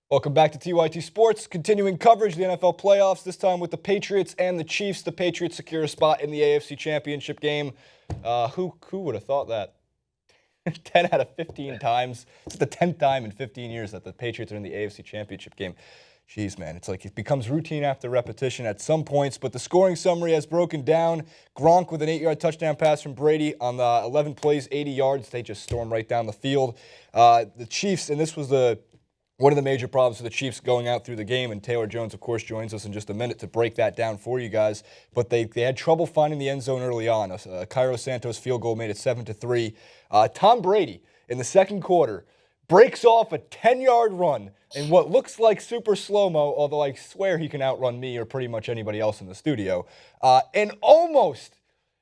Welcome back to TYT Sports, continuing coverage of the NFL playoffs, this time with the Patriots and the Chiefs. The Patriots secure a spot in the AFC Championship Game. Who would have thought that? 10 out of 15 times. It's the 10th time in 15 years that the Patriots are in the AFC Championship Game. Jeez, man, it's like it becomes routine after repetition at some points, but the scoring summary has broken down. Gronk with an 8-yard touchdown pass from Brady on the 11 plays, 80 yards. They just stormed right down the field. The Chiefs, and this was one of the major problems for the Chiefs going out through the game, and Taylor Jones, of course, joins us in just a minute to break that down for you guys. But they had trouble finding the end zone early on. Cairo Santos field goal made it 7-3. Tom Brady, in the second quarter, breaks off a 10-yard run in what looks like super slow-mo, although I swear he can outrun me or pretty much anybody else in the studio, and almost...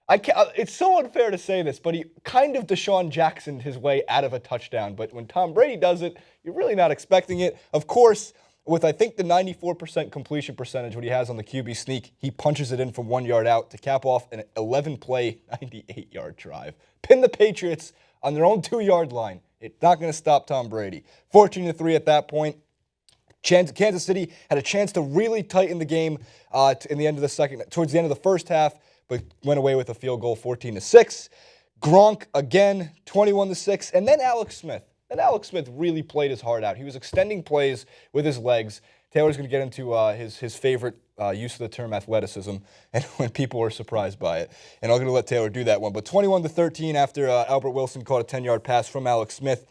it's so unfair to say this, but he kind of Deshaun Jacksoned his way out of a touchdown. But when Tom Brady does it, you're really not expecting it. Of course, with I think the 94% completion percentage, what he has on the QB sneak, he punches it in from 1 yard out to cap off an 11-play, 98-yard drive. Pin the Patriots on their own 2-yard line. It's not going to stop Tom Brady. 14-3 at that point. Kansas City had a chance to really tighten the game in the end of the towards the end of the first half, but went away with a field goal, 14-6. Gronk again, 21-6, and then Alex Smith. And Alex Smith really played his heart out. He was extending plays with his legs. Taylor's going to get into his favorite use of the term athleticism, and when people were surprised by it. And I'm going to let Taylor do that one. But 21-13 after Albert Wilson caught a 10-yard pass from Alex Smith.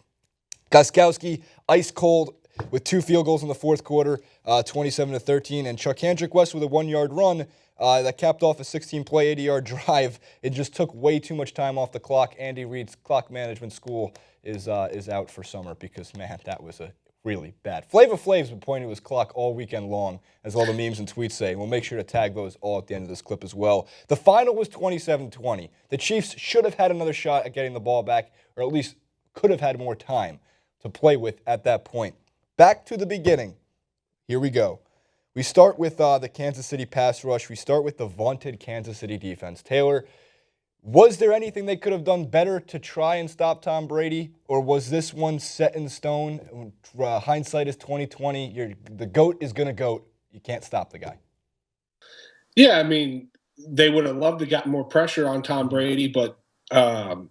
Gronckowski, ice cold, with 2 field goals in the fourth quarter, 27-13, and Chuck West with a 1-yard run that capped off a 16-play, 80-yard drive. It just took way too much time off the clock. Andy Reid's clock management school is out for summer because, man, that was a really bad. Flavor Flav's been pointing to his clock all weekend long, as all the memes and tweets say. We'll make sure to tag those all at the end of this clip as well. The final was 27-20. The Chiefs should have had another shot at getting the ball back, or at least could have had more time to play with at that point. Back to the beginning. Here we go. We start with the Kansas City pass rush. We start with the vaunted Kansas City defense. Taylor, was there anything they could have done better to try and stop Tom Brady, or was this one set in stone? Hindsight is 20/20. The GOAT is going to GOAT. You can't stop the guy. Yeah, I mean, they would have loved to get more pressure on Tom Brady, but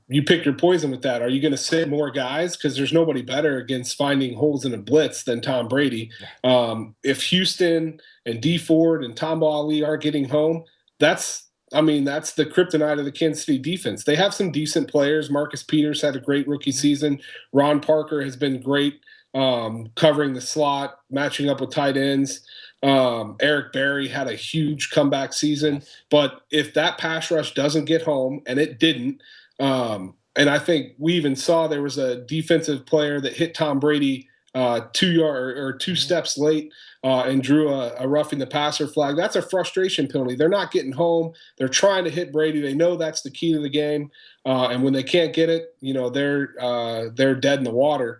you pick your poison with that. Are you going to sit more guys? Because there's nobody better against finding holes in a blitz than Tom Brady. If Houston and D Ford and Tombo Ali aren't getting home, that's the kryptonite of the Kansas City defense. They have some decent players. Marcus Peters had a great rookie season. Ron Parker has been great covering the slot, matching up with tight ends. Eric Berry had a huge comeback season, but if that pass rush doesn't get home, and it didn't, and I think we even saw there was a defensive player that hit Tom Brady 2 steps late and drew a roughing the passer flag. That's a frustration penalty. They're not getting home. They're trying to hit Brady. They know that's the key to the game, and when they can't get it, they're dead in the water.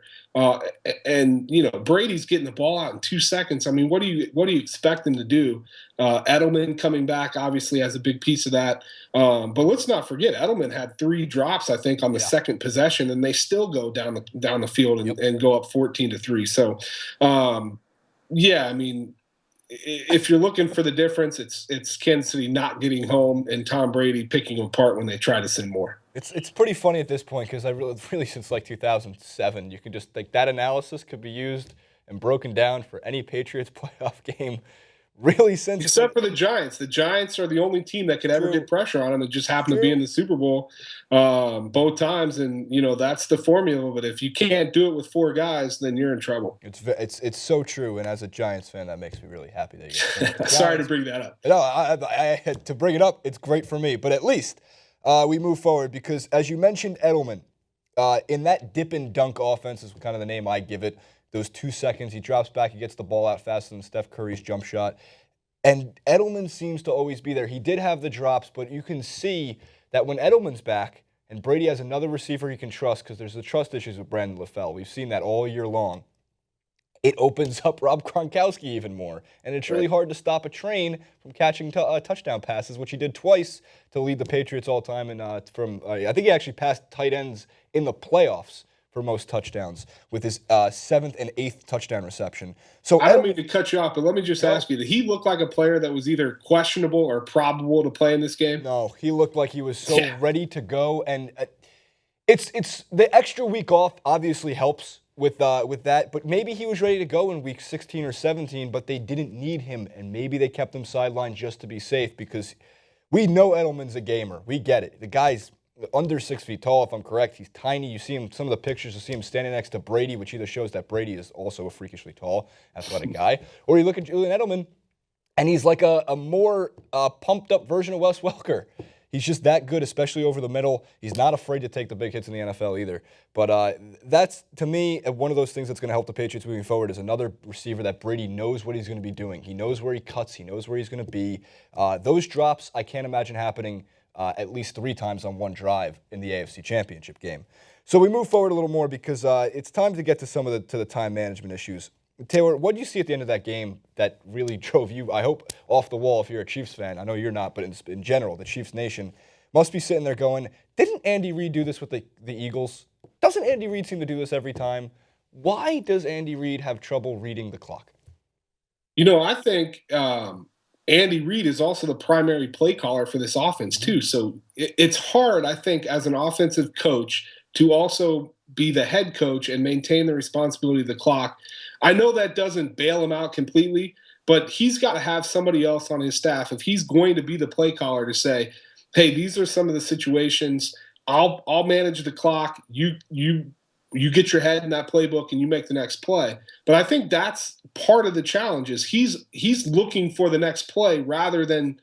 And Brady's getting the ball out in 2 seconds. I mean, what do you expect them to do? Edelman coming back obviously has a big piece of that. But let's not forget, Edelman had 3 drops, I think, on the second possession, and they still go down the field and go up 14-3. So, yeah, I mean, if you're looking for the difference, it's Kansas City not getting home and Tom Brady picking them apart when they try to send more. It's pretty funny at this point because I really since like 2007, you can just that analysis could be used and broken down for any Patriots playoff game. Really, since except for the Giants. The Giants are the only team that could ever get pressure on them. It just happened to be in the Super Bowl both times, and that's the formula. But if you can't do it with 4 guys, then you're in trouble. It's so true, and as a Giants fan, that makes me really happy that you. Sorry to bring that up. No, I had to bring it up. It's great for me, but at least we move forward because, as you mentioned, Edelman in that dip and dunk offense is kind of the name I give it. Those 2 seconds, he drops back, he gets the ball out faster than Steph Curry's jump shot. And Edelman seems to always be there. He did have the drops, but you can see that when Edelman's back and Brady has another receiver he can trust, because there's the trust issues with Brandon LaFell. We've seen that all year long. It opens up Rob Gronckowski even more. And it's really hard to stop a train from catching touchdown passes, which he did twice to lead the Patriots all time. And I think he actually passed tight ends in the playoffs for most touchdowns with his 7th and 8th touchdown reception. So I don't mean to cut you off, but let me just ask you, did he look like a player that was either questionable or probable to play in this game? No, he looked like he was so ready to go, and it's the extra week off obviously helps with that, but maybe he was ready to go in week 16 or 17, but they didn't need him, and maybe they kept him sidelined just to be safe because we know Edelman's a gamer. We get it. The guy's under 6 feet tall, if I'm correct. He's tiny. You see him, some of the pictures, you see him standing next to Brady, which either shows that Brady is also a freakishly tall, athletic guy, or you look at Julian Edelman, and he's like a more pumped up version of Wes Welker. He's just that good, especially over the middle. He's not afraid to take the big hits in the NFL either. But that's, to me, one of those things that's going to help the Patriots moving forward is another receiver that Brady knows what he's going to be doing. He knows where he cuts. He knows where he's going to be. Those drops, I can't imagine happening at least 3 times on one drive in the AFC Championship game. So we move forward a little more because it's time to get to some of the time management issues. Taylor, what did you see at the end of that game that really drove you, I hope, off the wall if you're a Chiefs fan? I know you're not, but in general, the Chiefs Nation must be sitting there going, didn't Andy Reid do this with the Eagles? Doesn't Andy Reid seem to do this every time? Why does Andy Reid have trouble reading the clock? You know, I think Andy Reid is also the primary play caller for this offense, too. So it's hard, I think, as an offensive coach to also be the head coach and maintain the responsibility of the clock. I know that doesn't bail him out completely, but he's got to have somebody else on his staff if he's going to be the play caller to say, hey, these are some of the situations. I'll manage the clock. You get your head in that playbook and you make the next play. But I think that's part of the challenge is he's looking for the next play rather than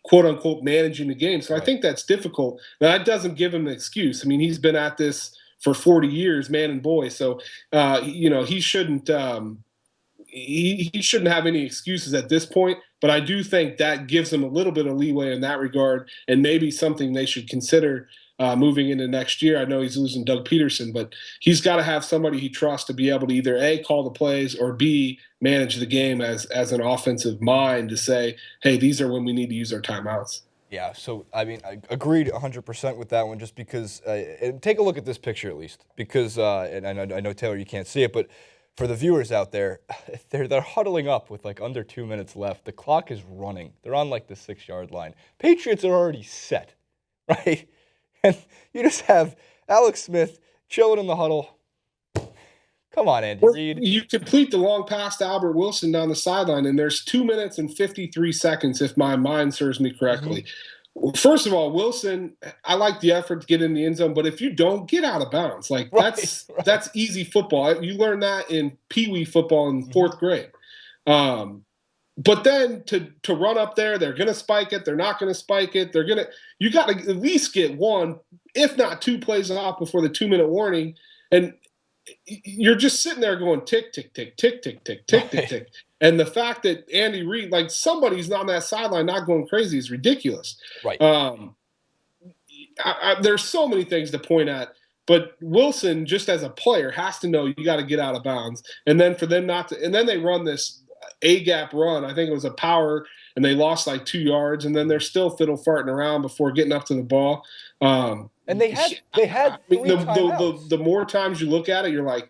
quote unquote managing the game. So right. I think that's difficult. Now, that doesn't give him an excuse. I mean, he's been at this for 40 years, man and boy. So, he shouldn't he shouldn't have any excuses at this point. But I do think that gives him a little bit of leeway in that regard and maybe something they should consider moving into next year. I know he's losing Doug Peterson, but he's got to have somebody he trusts to be able to either A, call the plays or B, manage the game as an offensive mind to say, hey, these are when we need to use our timeouts. Yeah, so, I mean, I agreed 100% with that one just because take a look at this picture at least because, and I know, Taylor, you can't see it, but for the viewers out there, they're huddling up with like under 2 minutes left. The clock is running. They're on like the 6-yard line. Patriots are already set, right? And you just have Alex Smith chilling in the huddle. Come on, Andy Reid. You complete the long pass to Albert Wilson down the sideline, and there's 2 minutes and 53 seconds, if my mind serves me correctly. Well, first of all, Wilson, I like the effort to get in the end zone, but if you don't, get out of bounds. Like that's easy football. You learn that in Pee Wee football in 4th grade. But then to run up there, they're going to spike it. They're not going to spike it. You got to at least get 1, if not 2 plays off before the 2-minute warning. And you're just sitting there going tick, tick, tick, tick, tick, tick, tick, tick, tick. And the fact that Andy Reid, like somebody's on that sideline not going crazy is ridiculous. Right. There's so many things to point at, but Wilson, just as a player, has to know you got to get out of bounds. And then for them not to, and then they run this A-gap run. I think it was a power, and they lost like 2 yards, and then they're still fiddle farting around before getting up to the ball. And they had the more times you look at it, you're like,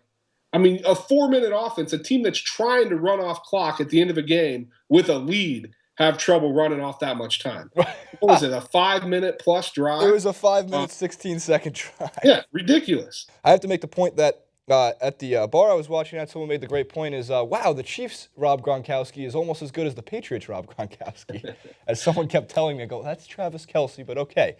I mean, a 4-minute offense, a team that's trying to run off clock at the end of a game with a lead, have trouble running off that much time. What was it, a 5-minute plus drive? It was a 5-minute, 16-second drive. Yeah, ridiculous. I have to make the point that at the bar I was watching at, someone made the great point is, wow, the Chiefs' Rob Gronkowski is almost as good as the Patriots' Rob Gronkowski. As someone kept telling me, I go, that's Travis Kelce, but okay.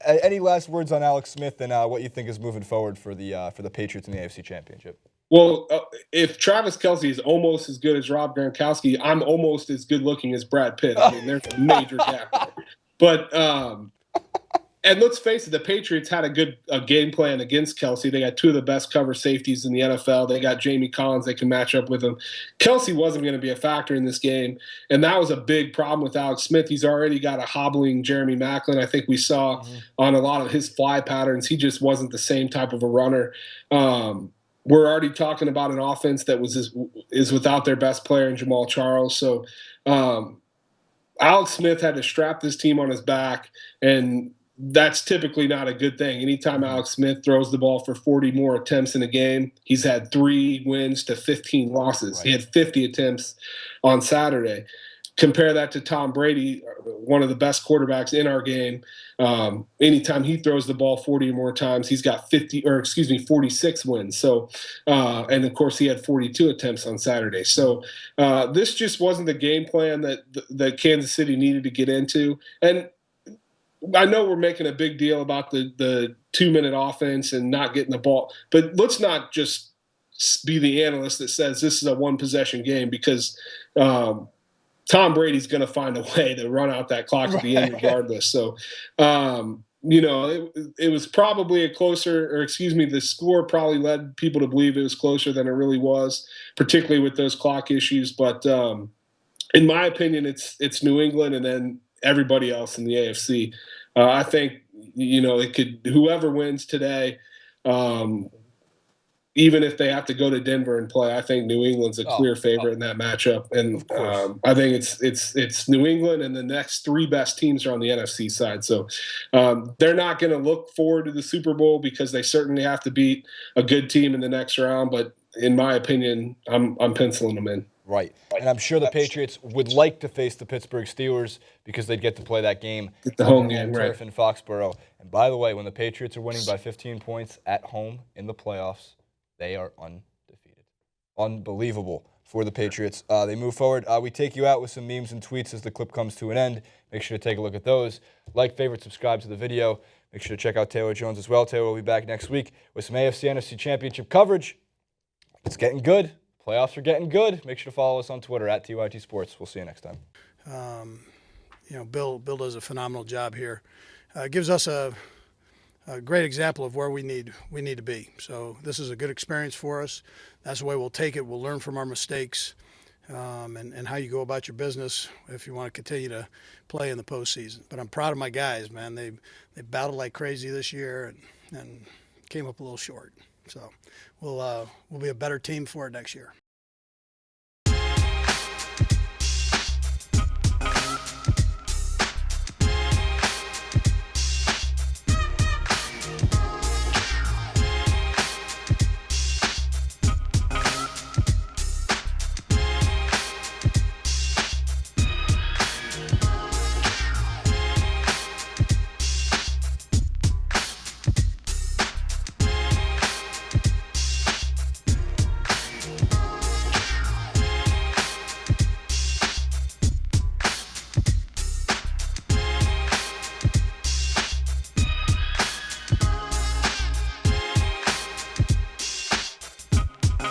Any last words on Alex Smith and what you think is moving forward for the Patriots in the AFC Championship? Well, if Travis Kelce is almost as good as Rob Gronkowski, I'm almost as good looking as Brad Pitt. I mean, there's a major gap there. But and let's face it, the Patriots had a good game plan against Kelce. They got 2 of the best cover safeties in the NFL. They got Jamie Collins. They can match up with him. Kelce wasn't going to be a factor in this game, and that was a big problem with Alex Smith. He's already got a hobbling Jeremy Maclin. I think we saw on a lot of his fly patterns. He just wasn't the same type of a runner. We're already talking about an offense that is without their best player in Jamal Charles. So Alex Smith had to strap this team on his back, and that's typically not a good thing. Anytime Alex Smith throws the ball for 40 more attempts in a game, he's had 3 wins to 15 losses. Right. He had 50 attempts on Saturday. Compare that to Tom Brady, one of the best quarterbacks in our game. Anytime he throws the ball 40 or more times, he's got 46 wins. So, and of course, he had 42 attempts on Saturday. So, this just wasn't the game plan that Kansas City needed to get into. And I know we're making a big deal about the 2-minute offense and not getting the ball, but let's not just be the analyst that says this is a 1-possession game, because Tom Brady's going to find a way to run out that clock at the end regardless. So, it was probably the score probably led people to believe it was closer than it really was, particularly with those clock issues. But in my opinion, it's New England and then everybody else in the AFC. I think, it could, whoever wins today, even if they have to go to Denver and play, I think New England's a clear favorite in that matchup. And I think it's New England, and the next 3 best teams are on the NFC side. So they're not going to look forward to the Super Bowl, because they certainly have to beat a good team in the next round. But in my opinion, I'm penciling them in. Right. And I'm sure the Patriots would like to face the Pittsburgh Steelers, because they'd get to play that game at the home game, turf in Foxborough. And by the way, when the Patriots are winning by 15 points at home in the playoffs, they are undefeated. Unbelievable for the Patriots. They move forward. We take you out with some memes and tweets as the clip comes to an end. Make sure to take a look at those. Like, favorite, subscribe to the video. Make sure to check out Taylor Jones as well. Taylor will be back next week with some AFC NFC Championship coverage. It's getting good. Playoffs are getting good. Make sure to follow us on Twitter at TYT Sports. We'll see you next time. Bill does a phenomenal job here. Gives us a great example of where we need to be. So this is a good experience for us. That's the way we'll take it. We'll learn from our mistakes, and how you go about your business if you want to continue to play in the postseason. But I'm proud of my guys, man. They battled like crazy this year and came up a little short. So we'll be a better team for it next year.